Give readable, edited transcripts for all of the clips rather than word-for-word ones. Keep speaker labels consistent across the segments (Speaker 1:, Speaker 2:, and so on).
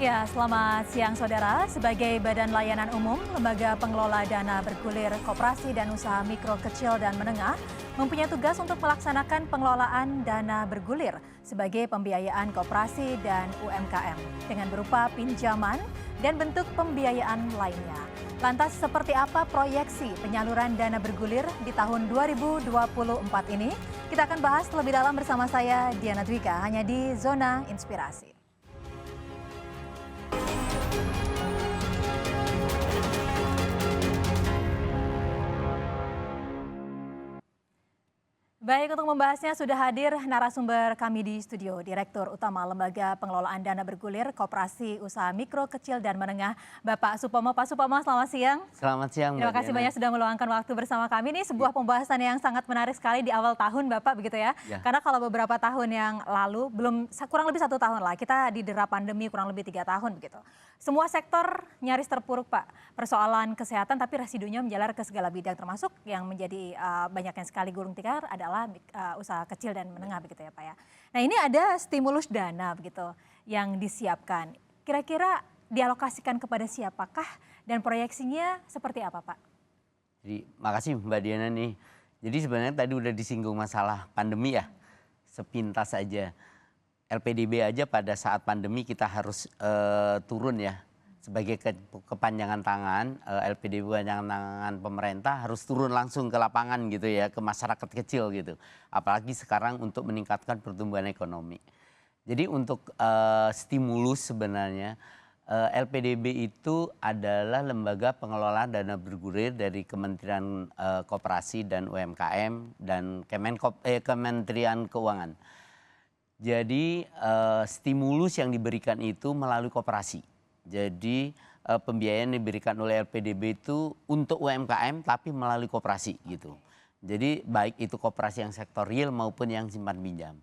Speaker 1: Ya, selamat siang saudara. Sebagai badan layanan umum, Lembaga Pengelola Dana Bergulir Koperasi dan Usaha Mikro Kecil dan Menengah mempunyai tugas untuk melaksanakan pengelolaan dana bergulir sebagai pembiayaan koperasi dan UMKM dengan berupa pinjaman dan bentuk pembiayaan lainnya. Lantas seperti apa proyeksi penyaluran dana bergulir di tahun 2024 ini? Kita akan bahas lebih dalam bersama saya Diana Dwika hanya di Zona Inspirasi. Baik, untuk membahasnya sudah hadir narasumber kami di studio, Direktur Utama Lembaga Pengelolaan Dana Bergulir Koperasi Usaha Mikro Kecil dan Menengah, Bapak Supomo. Pak Supomo, selamat siang.
Speaker 2: Selamat siang,
Speaker 1: Terima kasih banyak sudah meluangkan waktu bersama kami. Ini sebuah pembahasan yang sangat menarik sekali di awal tahun, Bapak, begitu ya. Karena kalau beberapa tahun yang lalu, kurang lebih 1 tahun lah, kita didera pandemi kurang lebih 3 tahun begitu. Semua sektor nyaris terpuruk, Pak. Persoalan kesehatan, tapi residunya menjalar ke segala bidang, termasuk yang menjadi banyaknya sekali gulung tikar adalah usaha kecil dan menengah begitu ya, Pak ya. Nah, ini ada stimulus dana begitu yang disiapkan. Kira-kira dialokasikan kepada siapakah dan proyeksinya seperti apa, Pak?
Speaker 2: Jadi, makasih Mbak Diana nih. Jadi sebenarnya tadi udah disinggung masalah pandemi ya. Sepintas saja. LPDB aja pada saat pandemi kita harus turun ya. Sebagai kepanjangan tangan, LPDB kepanjangan tangan pemerintah harus turun langsung ke lapangan gitu ya, ke masyarakat kecil gitu. Apalagi sekarang untuk meningkatkan pertumbuhan ekonomi. Jadi untuk stimulus sebenarnya, LPDB itu adalah lembaga pengelola dana bergulir dari Kementerian Koperasi dan UMKM dan Kementerian Keuangan. Jadi stimulus yang diberikan itu melalui koperasi. Jadi pembiayaan diberikan oleh LPDB itu untuk UMKM tapi melalui koperasi gitu. Jadi baik itu koperasi yang sektor real maupun yang simpan pinjam.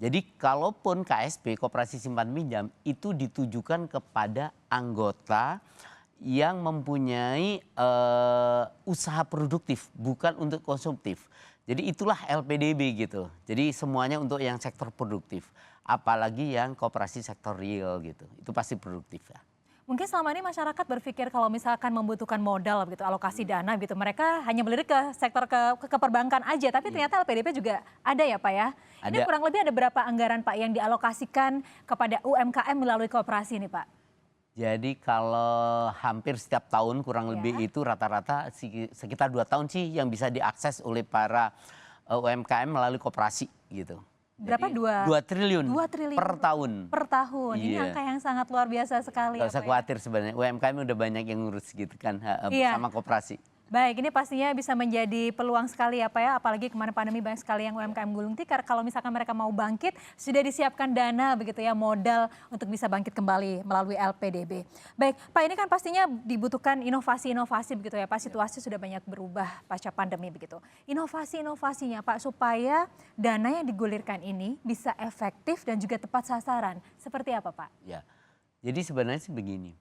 Speaker 2: Jadi kalaupun KSP, koperasi simpan pinjam, itu ditujukan kepada anggota yang mempunyai usaha produktif, bukan untuk konsumtif. Jadi itulah LPDB gitu. Jadi semuanya untuk yang sektor produktif. Apalagi yang koperasi sektor real gitu. Itu pasti produktif ya.
Speaker 1: Mungkin selama ini masyarakat berpikir kalau misalkan membutuhkan modal gitu, alokasi dana gitu, mereka hanya melirik ke sektor ke perbankan aja, tapi ternyata LPDB juga ada ya, Pak ya. Ini
Speaker 2: Ada.
Speaker 1: kurang lebih ada berapa anggaran, Pak, yang dialokasikan kepada UMKM melalui koperasi ini, Pak?
Speaker 2: Jadi kalau hampir setiap tahun kurang lebih itu rata-rata sekitar 2 tahun sih yang bisa diakses oleh para UMKM melalui koperasi gitu.
Speaker 1: Berapa?
Speaker 2: Jadi 2 triliun
Speaker 1: 2 triliun
Speaker 2: per tahun.
Speaker 1: per tahun. Ini
Speaker 2: Iya.
Speaker 1: angka yang sangat luar biasa sekali.
Speaker 2: Gak usah khawatir sebenarnya, UMKM udah banyak yang ngurus gitu kan sama koperasi.
Speaker 1: Baik, ini pastinya bisa menjadi peluang sekali ya, Pak ya, apalagi kemarin pandemi banyak sekali yang UMKM gulung tikar. Kalau misalkan mereka mau bangkit, sudah disiapkan dana begitu ya, modal untuk bisa bangkit kembali melalui LPDB. Baik, Pak, ini kan pastinya dibutuhkan inovasi-inovasi begitu ya, Pak. Situasi sudah banyak berubah pasca pandemi begitu. Inovasi-inovasinya, Pak, supaya dana yang digulirkan ini bisa efektif dan juga tepat sasaran. Seperti apa, Pak?
Speaker 2: Ya, jadi sebenarnya sih begini.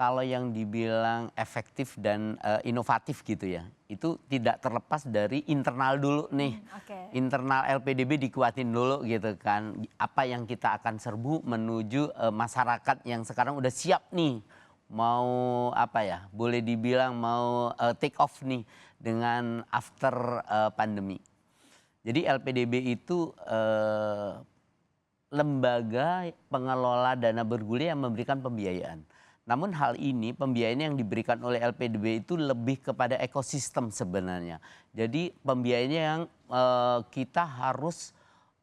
Speaker 2: Kalau yang dibilang efektif dan inovatif gitu ya, itu tidak terlepas dari internal dulu nih. Internal LPDB dikuatin dulu gitu kan. Apa yang kita akan serbu menuju masyarakat yang sekarang udah siap nih. Mau apa ya, boleh dibilang mau take off nih dengan after pandemi. Jadi LPDB itu lembaga pengelola dana bergulir yang memberikan pembiayaan. Namun hal ini pembiayaan yang diberikan oleh LPDB itu lebih kepada ekosistem sebenarnya. Jadi pembiayaannya yang kita harus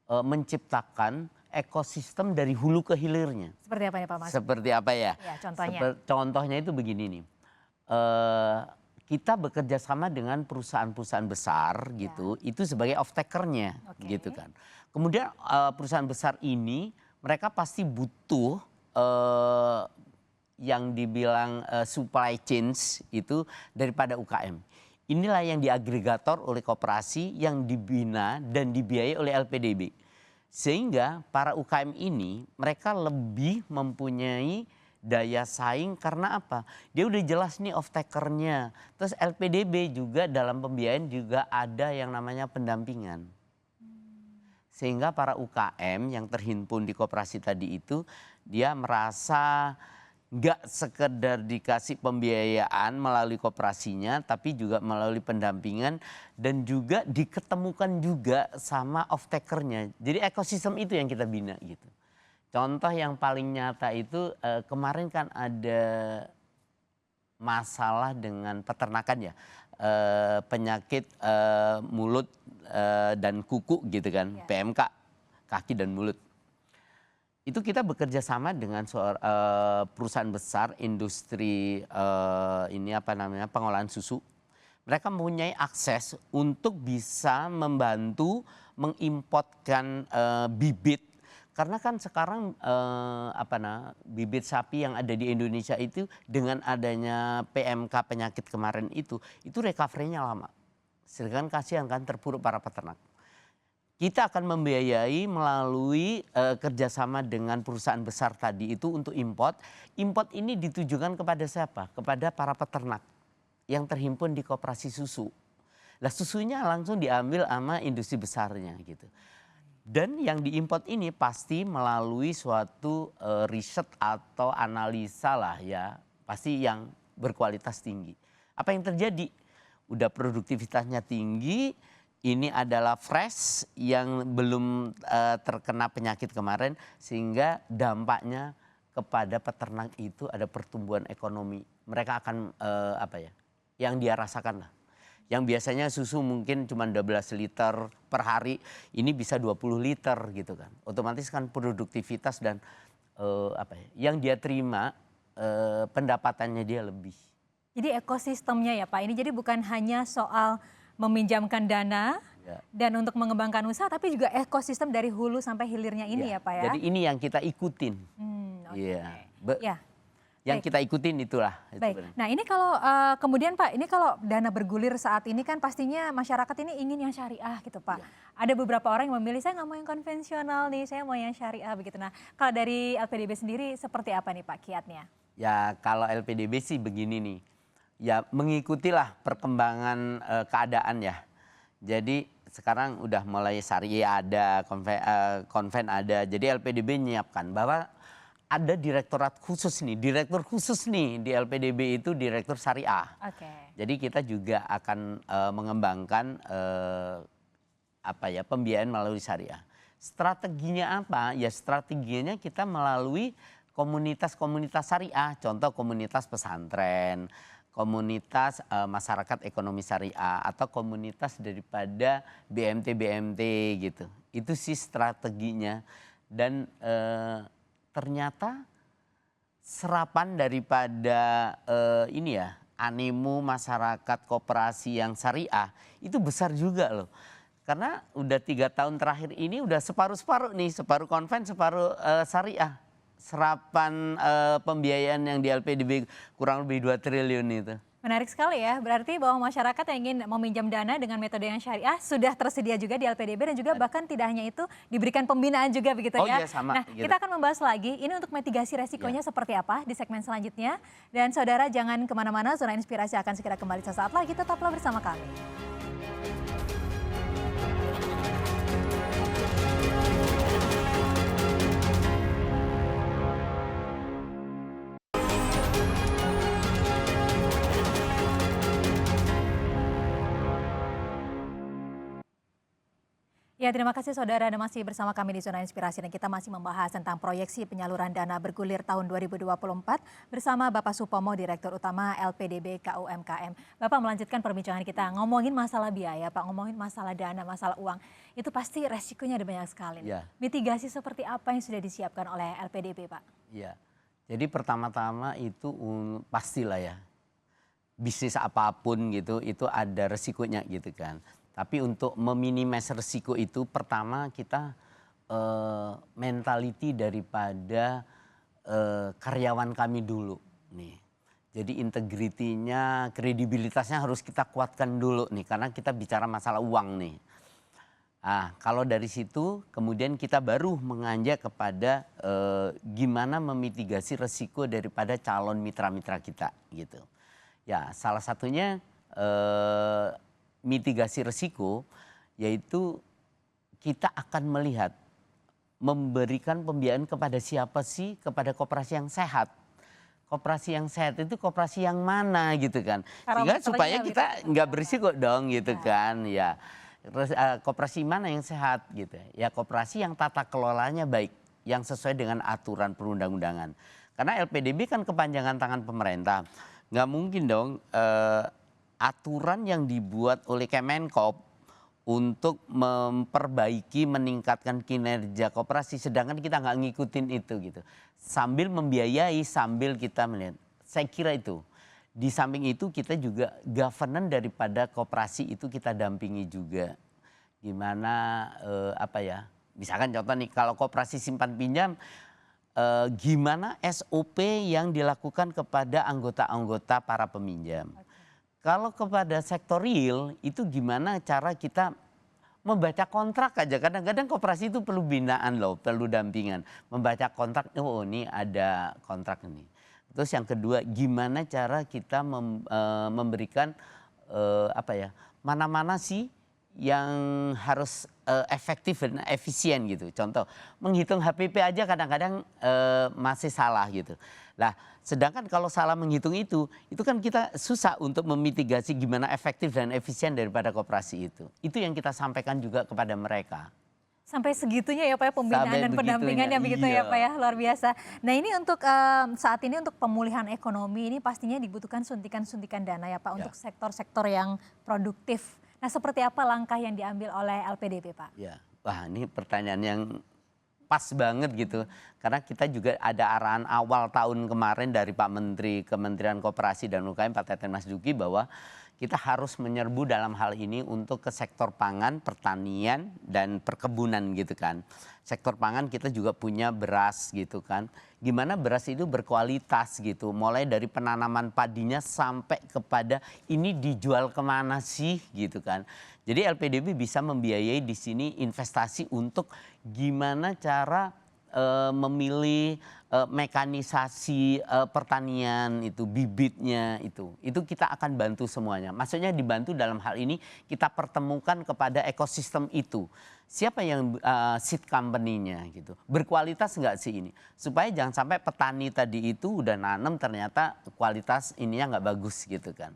Speaker 2: menciptakan ekosistem dari hulu ke hilirnya.
Speaker 1: Seperti apa nih, Pak Mas?
Speaker 2: Seperti apa ya?
Speaker 1: Ya, contohnya.
Speaker 2: Contohnya itu begini nih. Kita bekerja sama dengan perusahaan-perusahaan besar gitu, itu sebagai off-takernya gitu kan. Kemudian perusahaan besar ini mereka pasti butuh yang dibilang supply chains itu daripada UKM. Inilah yang diagregator oleh koperasi yang dibina dan dibiayai oleh LPDB. Sehingga para UKM ini mereka lebih mempunyai daya saing karena apa? Dia udah jelas nih off-takernya. Terus LPDB juga dalam pembiayaan juga ada yang namanya pendampingan. Sehingga para UKM yang terhimpun di koperasi tadi itu dia merasa nggak sekedar dikasih pembiayaan melalui koperasinya, tapi juga melalui pendampingan dan juga diketemukan juga sama off-takernya. Jadi ekosistem itu yang kita bina gitu. Contoh yang paling nyata itu kemarin kan ada masalah dengan peternakan ya, penyakit mulut dan kuku gitu kan, PMK, kaki dan mulut. Itu kita bekerja sama dengan perusahaan besar industri ini apa namanya pengolahan susu. Mereka mempunyai akses untuk bisa membantu mengimportkan bibit. Karena kan sekarang bibit sapi yang ada di Indonesia itu dengan adanya PMK penyakit kemarin itu recovery-nya lama. Sedangkan kasihan kan terpuruk para peternak. Kita akan membiayai melalui kerjasama dengan perusahaan besar tadi itu untuk import. Import ini ditujukan kepada siapa? Kepada para peternak yang terhimpun di koperasi susu. Lah susunya langsung diambil sama industri besarnya gitu. Dan yang diimport ini pasti melalui suatu riset atau analisa lah ya. Pasti yang berkualitas tinggi. Apa yang terjadi? Udah produktivitasnya tinggi. Ini adalah fresh yang belum terkena penyakit kemarin sehingga dampaknya kepada peternak itu ada pertumbuhan ekonomi. Mereka akan yang dia rasakan lah. Yang biasanya susu mungkin cuma 12 liter per hari, ini bisa 20 liter gitu kan. Otomatis kan produktivitas dan yang dia terima pendapatannya dia lebih.
Speaker 1: Jadi ekosistemnya ya Pak, ini jadi bukan hanya soal meminjamkan dana dan untuk mengembangkan usaha, tapi juga ekosistem dari hulu sampai hilirnya ini ya Pak ya.
Speaker 2: Jadi ini yang kita ikutin. Yang kita ikutin itulah.
Speaker 1: Baik. Nah ini kalau kemudian Pak, ini kalau dana bergulir saat ini kan pastinya masyarakat ini ingin yang syariah gitu Pak. Ada beberapa orang yang memilih saya nggak mau yang konvensional nih, saya mau yang syariah begitu. Nah kalau dari LPDB sendiri seperti apa nih Pak kiatnya? Ya
Speaker 2: kalau LPDB sih begini nih. Ya mengikutilah perkembangan keadaan ya. Jadi sekarang udah mulai syariah ada, konven ada. Jadi LPDB menyiapkan bahwa ada direktorat khusus nih, direktur khusus nih di LPDB itu direktur syariah. Jadi kita juga akan mengembangkan pembiayaan melalui syariah. Strateginya apa? Ya strateginya kita melalui komunitas-komunitas syariah. Contoh komunitas pesantren, komunitas masyarakat ekonomi syariah atau komunitas daripada BMT gitu. Itu sih strateginya dan ternyata serapan daripada animo masyarakat koperasi yang syariah itu besar juga loh. Karena udah 3 tahun terakhir ini udah separuh-separuh nih, separuh konven, separuh syariah. Serapan pembiayaan yang di LPDB kurang lebih 2 triliun itu. Menarik sekali ya, berarti bahwa masyarakat yang ingin meminjam dana dengan metode yang syariah sudah tersedia juga di LPDB dan juga bahkan tidak hanya itu diberikan pembinaan juga begitu ya. Iya, sama,
Speaker 1: nah gitu. Kita akan membahas lagi ini untuk mitigasi resikonya seperti apa di segmen selanjutnya. Dan saudara jangan kemana-mana, Zona Inspirasi akan segera kembali sesaat lagi, tetaplah bersama kami. Ya, terima kasih saudara Anda masih bersama kami di Zona Inspirasi dan kita masih membahas tentang proyeksi penyaluran dana bergulir tahun 2024 bersama Bapak Supomo, Direktur Utama LPDB KUMKM. Bapak melanjutkan perbincangan kita, ngomongin masalah biaya Pak, ngomongin masalah dana, masalah uang. Itu pasti resikonya ada banyak sekali. Mitigasi seperti apa yang sudah disiapkan oleh LPDB Pak? Ya, jadi pertama-tama itu pastilah ya, bisnis apapun gitu, itu ada resikonya gitu kan. Tapi untuk meminimasi risiko itu pertama kita mentality daripada karyawan kami dulu nih. Jadi integritinya, kredibilitasnya harus kita kuatkan dulu nih karena kita bicara masalah uang nih. Nah, kalau dari situ kemudian kita baru menganjak kepada gimana memitigasi risiko daripada calon mitra-mitra kita gitu. Ya, salah satunya mitigasi risiko yaitu
Speaker 2: kita akan melihat memberikan pembiayaan kepada siapa sih? Kepada koperasi yang sehat. Koperasi yang sehat itu koperasi yang mana gitu kan? Sehingga supaya kita nggak berisiko dong gitu kan, ya. Terus koperasi mana yang sehat gitu? Ya koperasi yang tata kelolanya baik, yang sesuai dengan aturan perundang-undangan. Karena LPDB kan kepanjangan tangan pemerintah, nggak mungkin dong aturan yang dibuat oleh Kemenkop untuk memperbaiki, meningkatkan kinerja koperasi, sedangkan kita nggak ngikutin itu gitu. Sambil membiayai, sambil kita melihat. Saya kira itu. Di samping itu kita juga governance daripada koperasi itu kita dampingi juga. Gimana misalkan contoh nih kalau koperasi simpan pinjam, gimana SOP yang dilakukan kepada anggota-anggota para peminjam. Kalau kepada sektor real itu gimana cara kita membaca kontrak aja. Kadang-kadang koperasi itu perlu binaan loh, perlu dampingan. Membaca kontrak, oh ini ada kontrak ini. Terus yang kedua gimana cara kita memberikan mana-mana sih yang harus efektif dan efisien gitu. Contoh menghitung HPP aja kadang-kadang masih salah gitu. Nah, sedangkan kalau salah menghitung itu kan kita susah untuk memitigasi gimana efektif dan efisien daripada koperasi itu. Itu yang kita sampaikan juga kepada mereka.
Speaker 1: Sampai segitunya ya Pak ya, pembinaan dan pendampingannya begitu ya Pak ya, luar biasa. Nah ini untuk saat ini untuk pemulihan ekonomi ini pastinya dibutuhkan suntikan-suntikan dana ya Pak untuk sektor-sektor yang produktif. Nah seperti apa langkah yang diambil oleh LPDB Pak?
Speaker 2: Ya, wah ini pertanyaan yang pas banget gitu. Karena kita juga ada arahan awal tahun kemarin dari Pak Menteri Kementerian Koperasi dan UKM Pak Teten Mas Duki bahwa kita harus menyerbu dalam hal ini untuk ke sektor pangan, pertanian dan perkebunan gitu kan. Sektor pangan kita juga punya beras gitu kan. Gimana beras itu berkualitas gitu. Mulai dari penanaman padinya sampai kepada ini dijual kemana sih gitu kan. Jadi LPDB bisa membiayai di sini investasi untuk gimana cara memilih mekanisasi pertanian itu, bibitnya itu kita akan bantu semuanya. Maksudnya dibantu dalam hal ini kita pertemukan kepada ekosistem itu. Siapa yang seed company-nya gitu. Berkualitas enggak sih ini? Supaya jangan sampai petani tadi itu udah nanam ternyata kualitas ininya enggak bagus gitu kan.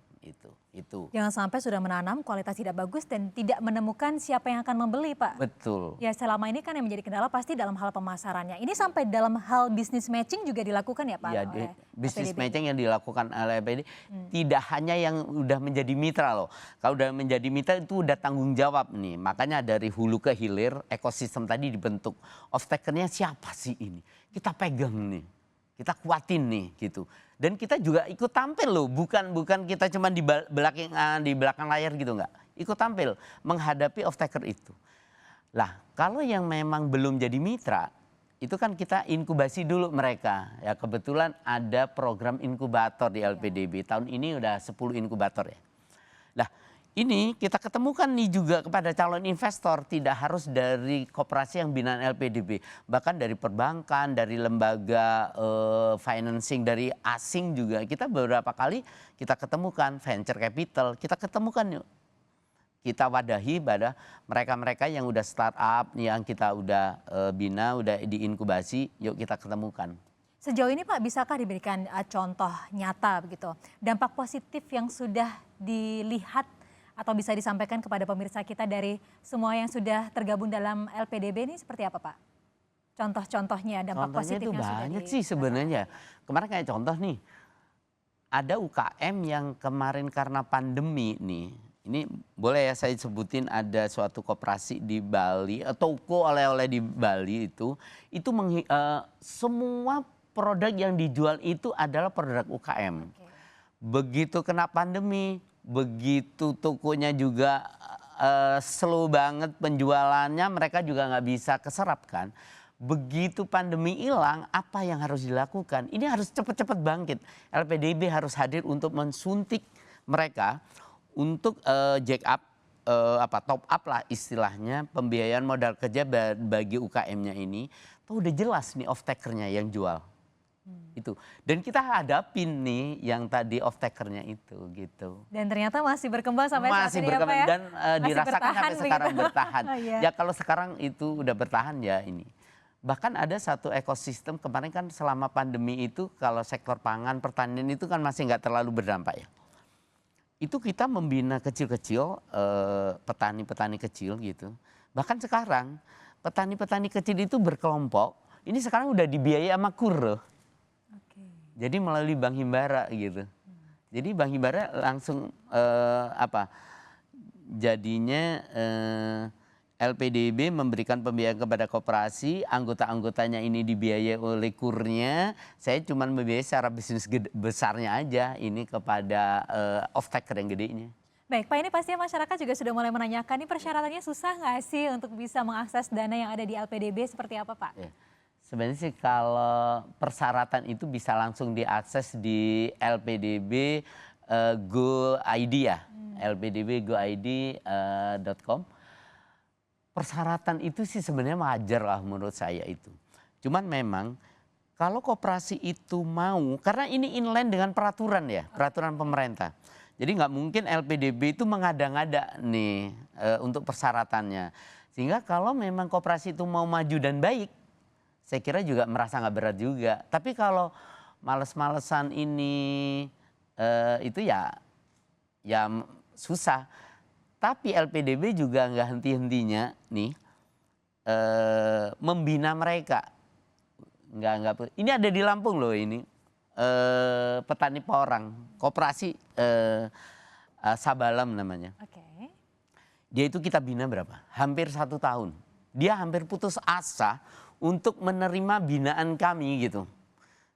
Speaker 2: Itu.
Speaker 1: Jangan sampai sudah menanam kualitas tidak bagus dan tidak menemukan siapa yang akan membeli Pak.
Speaker 2: Betul.
Speaker 1: Ya selama ini kan yang menjadi kendala pasti dalam hal pemasarannya. Ini sampai dalam hal bisnis matching juga dilakukan ya Pak?
Speaker 2: Ya, bisnis matching yang dilakukan oleh LPDB tidak hanya yang udah menjadi mitra loh. Kalau udah menjadi mitra itu udah tanggung jawab nih. Makanya dari hulu ke hilir ekosistem tadi dibentuk. Off-takernya siapa sih ini? Kita pegang nih. Kita kuatin nih gitu. Dan kita juga ikut tampil loh, bukan kita cuma di belakang layar gitu enggak. Ikut tampil menghadapi off-taker itu. Lah, kalau yang memang belum jadi mitra, itu kan kita inkubasi dulu mereka. Ya kebetulan ada program inkubator di LPDB. Tahun ini udah 10 inkubator ya. Lah, ini kita ketemukan nih juga kepada calon investor, tidak harus dari koperasi yang binaan LPDB, bahkan dari perbankan, dari lembaga financing, dari asing juga. Kita beberapa kali kita ketemukan venture capital, kita ketemukan yuk. Kita wadahi pada mereka-mereka yang udah startup, yang kita udah bina, udah diinkubasi, yuk kita ketemukan.
Speaker 1: Sejauh ini Pak, bisakah diberikan contoh nyata begitu, dampak positif yang sudah dilihat atau bisa disampaikan kepada pemirsa kita dari semua yang sudah tergabung dalam LPDB ini seperti apa Pak? Contoh-contohnya dampak positif yang sudah
Speaker 2: banyak sih sebenarnya. Kemarin kayak contoh nih, ada UKM yang kemarin karena pandemi nih, ini boleh ya saya sebutin, ada suatu koperasi di Bali, toko oleh-oleh di Bali itu semua produk yang dijual itu adalah produk UKM. Begitu kena pandemi, begitu tokonya juga slow banget penjualannya, mereka juga nggak bisa keserap kan. Begitu pandemi hilang, apa yang harus dilakukan? Ini harus cepat-cepat bangkit. LPDB harus hadir untuk mensuntik mereka untuk jack up, top up lah istilahnya, pembiayaan modal kerja bagi UKM-nya ini. Tuh udah jelas nih off-taker-nya yang jual. Itu. Dan kita hadapin nih yang tadi off takernya itu gitu.
Speaker 1: Dan ternyata masih berkembang sampai saat
Speaker 2: Masih
Speaker 1: ini
Speaker 2: berkembang
Speaker 1: ya Pak ya?
Speaker 2: dan
Speaker 1: Masih
Speaker 2: dirasakan
Speaker 1: bertahan
Speaker 2: sampai sekarang
Speaker 1: begitu.
Speaker 2: bertahan.
Speaker 1: Oh, iya.
Speaker 2: Ya kalau sekarang itu udah bertahan ya ini. Bahkan ada satu ekosistem kemarin kan selama pandemi itu kalau sektor pangan pertanian itu kan masih nggak terlalu berdampak ya. Itu kita membina kecil-kecil petani-petani kecil gitu. Bahkan sekarang petani-petani kecil itu berkelompok. Ini sekarang udah dibiayai sama KUR loh.
Speaker 1: Oke.
Speaker 2: Jadi melalui Bank Himbara gitu. Jadi Bank Himbara langsung jadinya LPDB memberikan pembiayaan kepada koperasi, anggota-anggotanya ini dibiayai oleh KUR-nya. Saya cuma membiayai secara bisnis besarnya aja ini kepada off-taker yang gedenya.
Speaker 1: Baik Pak, ini pastinya masyarakat juga sudah mulai menanyakan, ini persyaratannya susah nggak sih untuk bisa mengakses dana yang ada di LPDB seperti apa Pak?
Speaker 2: Ya. Sebenarnya sih kalau persyaratan itu bisa langsung diakses di LPDB Go ID ya, lpdbgoid.com. Persyaratan itu sih sebenarnya wajar lah menurut saya itu. Cuman memang kalau koperasi itu mau, karena ini inline dengan peraturan ya, peraturan pemerintah. Jadi nggak mungkin LPDB itu mengada-ngada nih untuk persyaratannya. Sehingga kalau memang koperasi itu mau maju dan baik, saya kira juga merasa nggak berat juga. Tapi kalau males-malesan ini itu ya susah. Tapi LPDB juga nggak henti-hentinya nih membina mereka. Nggak. Ini ada di Lampung loh ini petani porang, koperasi Sabalam namanya.
Speaker 1: Oke.
Speaker 2: Dia itu kita bina berapa? Hampir 1 tahun. Dia hampir putus asa untuk menerima binaan kami gitu.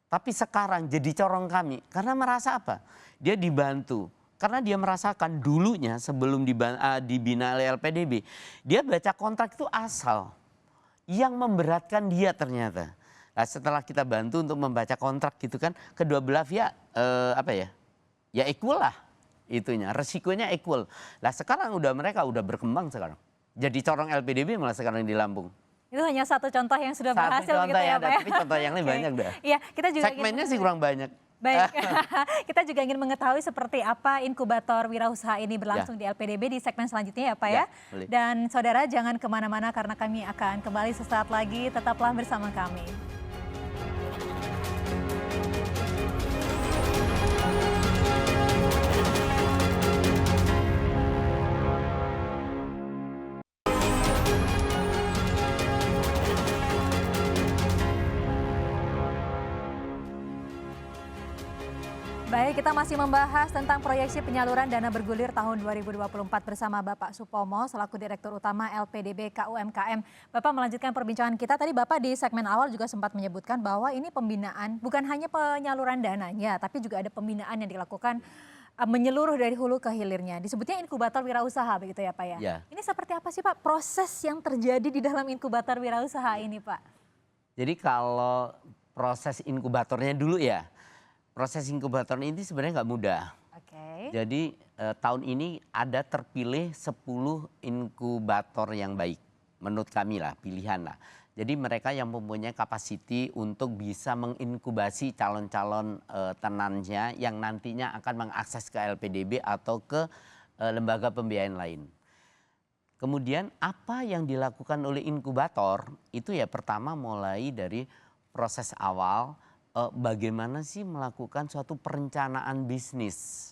Speaker 2: Tapi sekarang jadi corong kami karena merasa apa? Dia dibantu. Karena dia merasakan dulunya sebelum dibina oleh LPDB, dia baca kontrak itu asal. Yang memberatkan dia ternyata. Nah, setelah kita bantu untuk membaca kontrak gitu kan, kedua belah pihak ya equal lah itunya, resikonya equal. Lah sekarang mereka udah berkembang sekarang. Jadi corong LPDB malah sekarang di Lampung.
Speaker 1: Itu hanya satu contoh yang sudah berhasil begitu ya Pak ya?
Speaker 2: Tapi contoh yang lain banyak dah.
Speaker 1: Iya, kita juga
Speaker 2: segmennya sih kurang banyak.
Speaker 1: Baik, kita juga ingin mengetahui seperti apa inkubator wirausaha ini berlangsung di LPDB di segmen selanjutnya ya Pak ya.
Speaker 2: Boleh.
Speaker 1: Dan saudara jangan kemana-mana karena kami akan kembali sesaat lagi, tetaplah bersama kami. Baik, kita masih membahas tentang proyeksi penyaluran dana bergulir tahun 2024 bersama Bapak Supomo selaku Direktur Utama LPDB KUMKM. Bapak melanjutkan perbincangan kita, tadi Bapak di segmen awal juga sempat menyebutkan bahwa ini pembinaan bukan hanya penyaluran dananya, tapi juga ada pembinaan yang dilakukan menyeluruh dari hulu ke hilirnya. Disebutnya inkubator wirausaha begitu ya Pak ya?
Speaker 2: Ya.
Speaker 1: Ini seperti apa sih Pak proses yang terjadi di dalam inkubator wirausaha ini Pak?
Speaker 2: Jadi kalau proses inkubatornya dulu ya. Proses inkubator ini sebenarnya nggak mudah.
Speaker 1: Oke.
Speaker 2: Jadi tahun ini ada terpilih 10 inkubator yang baik. Menurut kami lah, pilihan lah. Jadi mereka yang mempunyai kapasiti untuk bisa menginkubasi calon-calon tenannya yang nantinya akan mengakses ke LPDB atau ke lembaga pembiayaan lain. Kemudian apa yang dilakukan oleh inkubator itu ya pertama mulai dari proses awal, bagaimana sih melakukan suatu perencanaan bisnis.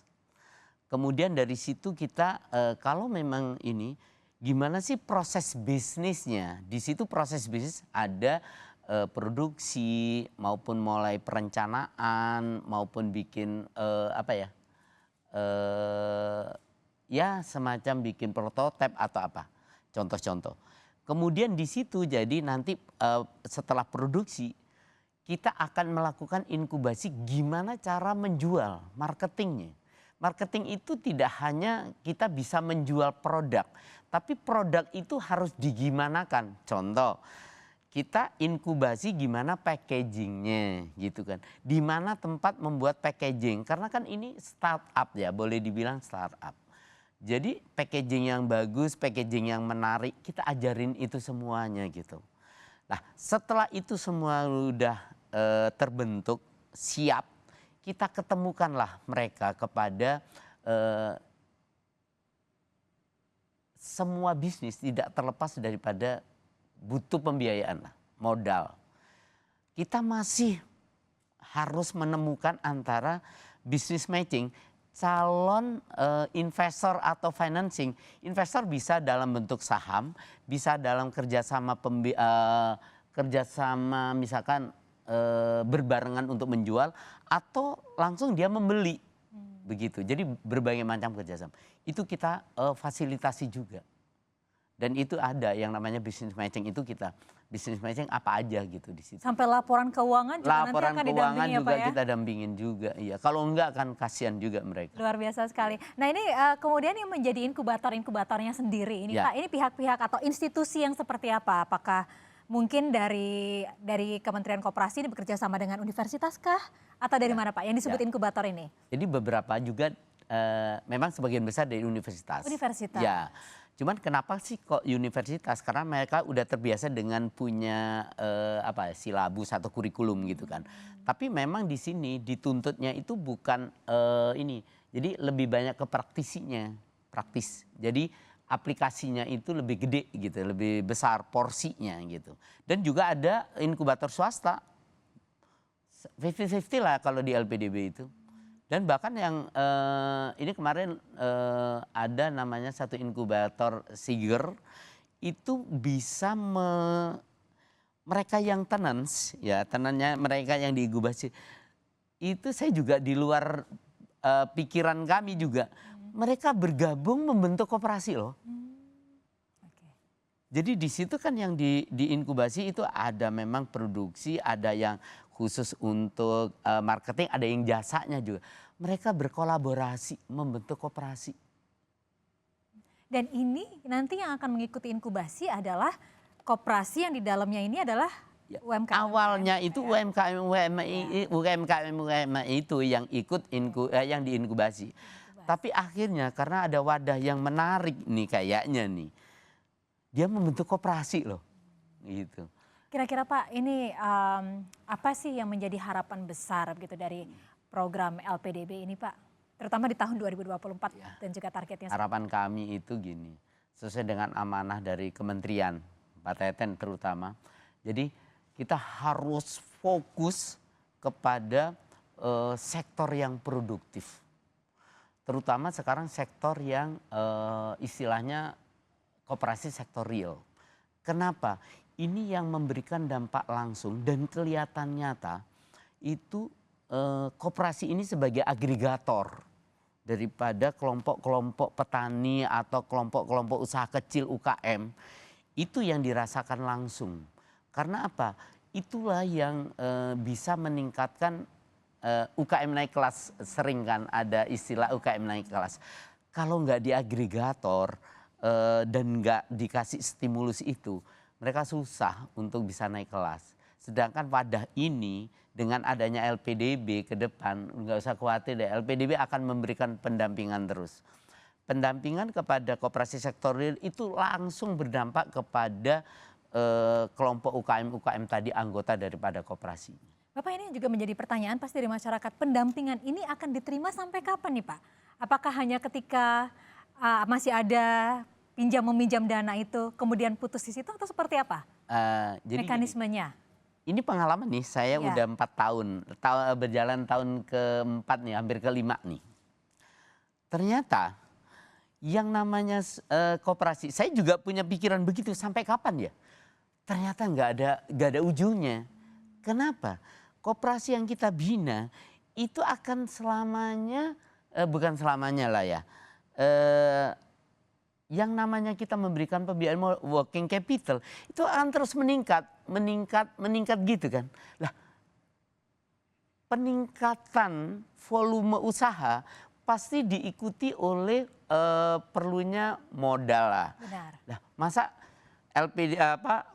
Speaker 2: Kemudian dari situ kita kalau memang ini gimana sih proses bisnisnya. Di situ proses bisnis ada produksi maupun mulai perencanaan maupun bikin ya semacam bikin prototipe atau apa. Contoh-contoh. Kemudian di situ jadi nanti setelah produksi kita akan melakukan inkubasi gimana cara menjual, marketingnya. Marketing itu tidak hanya kita bisa menjual produk, tapi produk itu harus digimanakan. Contoh, kita inkubasi gimana packagingnya gitu kan. Di mana tempat membuat packaging, karena kan ini startup ya, boleh dibilang startup. Jadi packaging yang bagus, packaging yang menarik, kita ajarin itu semuanya gitu. Nah setelah itu semua udah terbentuk, siap, kita ketemukanlah mereka kepada semua bisnis tidak terlepas daripada butuh pembiayaan, modal. Kita masih harus menemukan antara business matching, calon investor atau financing. Investor bisa dalam bentuk saham, bisa dalam kerjasama misalkan berbarengan untuk menjual, atau langsung dia membeli. Begitu. Jadi berbagai macam kerjasama. Itu kita fasilitasi juga. Dan itu ada yang namanya business matching, itu kita business matching apa aja gitu di situ.
Speaker 1: Sampai laporan keuangan juga
Speaker 2: Laporan
Speaker 1: nanti akan
Speaker 2: keuangan
Speaker 1: didampingi ya
Speaker 2: juga
Speaker 1: Pak ya?
Speaker 2: kita dampingin juga. Iya, kalau enggak kan kasihan juga mereka.
Speaker 1: Luar biasa sekali. Nah ini kemudian yang menjadi inkubatornya sendiri ini
Speaker 2: Ya.
Speaker 1: Pak, ini pihak-pihak atau institusi yang seperti apa? Apakah mungkin dari Kementerian Koperasi ini bekerja sama dengan universitas kah? Atau dari mana Pak yang disebut inkubator ini?
Speaker 2: Jadi beberapa juga memang sebagian besar dari universitas.
Speaker 1: Universitas.
Speaker 2: Ya. Cuman kenapa sih kok universitas? Karena mereka udah terbiasa dengan punya silabus atau kurikulum gitu kan. Tapi memang di sini dituntutnya itu bukan ini. Jadi lebih banyak ke praktisinya, praktis. Jadi aplikasinya itu lebih gede gitu, lebih besar porsinya gitu. Dan juga ada inkubator swasta. 50-50 lah kalau di LPDB itu. Dan bahkan yang ini kemarin ada namanya satu inkubator Siger, itu bisa mereka yang tenants, ya tenannya mereka yang diinkubasi, itu saya juga di luar pikiran kami juga, mereka bergabung membentuk koperasi loh. Jadi di situ kan yang diinkubasi itu ada memang produksi, ada yang khusus untuk marketing, ada yang jasanya juga. Mereka berkolaborasi membentuk koperasi.
Speaker 1: Dan ini nanti yang akan mengikuti inkubasi adalah koperasi yang di dalamnya ini adalah UMKM.
Speaker 2: Awalnya itu UMKM itu yang ikut yang diinkubasi. Tapi akhirnya karena ada wadah yang menarik nih kayaknya nih, dia membentuk koperasi loh, gitu.
Speaker 1: Kira-kira Pak, ini apa sih yang menjadi harapan besar gitu dari program LPDB ini Pak? Terutama di tahun 2024 dan juga targetnya.
Speaker 2: Harapan kami itu gini, sesuai dengan amanah dari kementerian, Pak Teten terutama. Jadi kita harus fokus kepada sektor yang produktif. Terutama sekarang sektor yang istilahnya koperasi sektor real. Kenapa? Ini yang memberikan dampak langsung dan kelihatan nyata itu koperasi ini sebagai agregator daripada kelompok-kelompok petani atau kelompok-kelompok usaha kecil UKM, itu yang dirasakan langsung. Karena apa? Itulah yang bisa meningkatkan UKM naik kelas. Sering kan ada istilah UKM naik kelas. Kalau nggak diagregator dan nggak dikasih stimulus itu, mereka susah untuk bisa naik kelas. Sedangkan wadah ini dengan adanya LPDB ke depan, nggak usah khawatir deh, LPDB akan memberikan pendampingan terus. Pendampingan kepada koperasi sektor real itu langsung berdampak kepada kelompok UKM tadi, anggota daripada koperasi.
Speaker 1: Bapak, ini juga menjadi pertanyaan pasti dari masyarakat. Pendampingan ini akan diterima sampai kapan nih Pak? Apakah hanya ketika masih ada pinjam-meminjam dana itu kemudian putus di situ atau seperti apa
Speaker 2: Jadi
Speaker 1: mekanismenya?
Speaker 2: Ini pengalaman nih, saya udah 4 tahun, berjalan tahun ke-4 nih, hampir ke-5 nih. Ternyata yang namanya koperasi, saya juga punya pikiran begitu, sampai kapan ya? Ternyata nggak ada ujungnya. Kenapa? Koperasi yang kita bina itu akan selamanya, bukan selamanya lah ya, yang namanya kita memberikan pembiayaan working capital itu akan terus meningkat gitu kan. Lah, peningkatan volume usaha pasti diikuti oleh perlunya modal lah.
Speaker 1: Benar.
Speaker 2: Lah, masa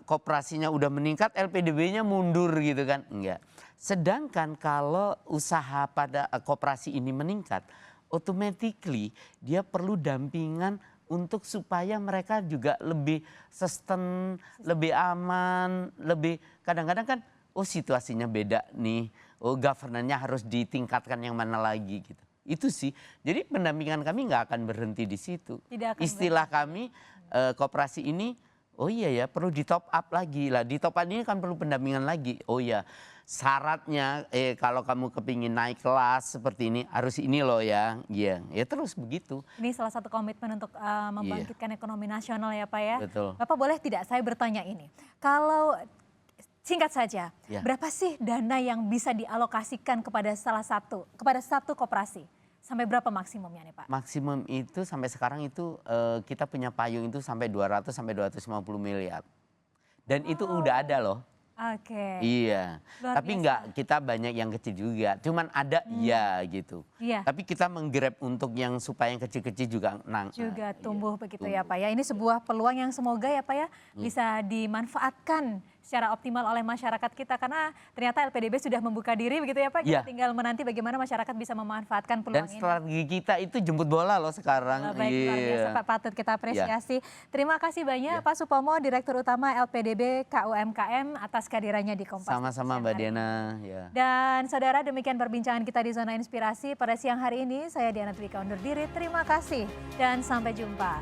Speaker 2: koperasinya udah meningkat, LPDB-nya mundur gitu kan? Enggak. Sedangkan kalau usaha pada koperasi ini meningkat, automatically dia perlu dampingan untuk supaya mereka juga lebih sustain, lebih aman, lebih kadang-kadang kan oh situasinya beda nih, oh governance-nya harus ditingkatkan yang mana lagi gitu. Itu sih, jadi pendampingan kami nggak akan berhenti di situ.
Speaker 1: Tidak akan
Speaker 2: Istilah kami koperasi ini, oh iya ya perlu di top up lagi lah. Di top up ini kan perlu pendampingan lagi. Oh iya, syaratnya kalau kamu kepingin naik kelas seperti ini harus ini loh ya. Iya, ya terus begitu.
Speaker 1: Ini salah satu komitmen untuk membangkitkan ekonomi nasional ya Pak ya.
Speaker 2: Betul.
Speaker 1: Bapak boleh tidak saya bertanya ini. Kalau singkat saja,
Speaker 2: Ya.
Speaker 1: berapa sih dana yang bisa dialokasikan kepada satu koperasi? Sampai berapa maksimumnya nih Pak?
Speaker 2: Maksimum itu sampai sekarang itu kita punya payung itu sampai 200 sampai 250 miliar. Dan itu udah ada loh.
Speaker 1: Oke.
Speaker 2: Iya,
Speaker 1: Luar
Speaker 2: tapi
Speaker 1: biasa.
Speaker 2: enggak, kita banyak yang kecil juga. Cuman ada iya gitu.
Speaker 1: Iya.
Speaker 2: Tapi kita menggrab untuk yang supaya yang kecil-kecil juga
Speaker 1: Juga tumbuh begitu
Speaker 2: tumbuh.
Speaker 1: ya Pak ya. Ini sebuah peluang yang semoga ya Pak ya bisa dimanfaatkan secara optimal oleh masyarakat kita karena ternyata LPDB sudah membuka diri begitu ya Pak. Kita
Speaker 2: Iya.
Speaker 1: tinggal menanti bagaimana masyarakat bisa memanfaatkan peluang
Speaker 2: Dan
Speaker 1: ini.
Speaker 2: strategi kita itu jemput bola loh sekarang.
Speaker 1: Baik, luar biasa
Speaker 2: Iya.
Speaker 1: Pak, patut kita apresiasi. Terima kasih banyak
Speaker 2: Iya.
Speaker 1: Pak Supomo, Direktur Utama LPDB KUMKM atas kehadirannya di Kompas.
Speaker 2: Sama-sama
Speaker 1: Siang
Speaker 2: Mbak
Speaker 1: hari ini.
Speaker 2: Diana. Ya.
Speaker 1: Dan saudara, demikian perbincangan kita di Zona Inspirasi pada siang hari ini. Saya Diana Twika undur diri, terima kasih dan sampai jumpa.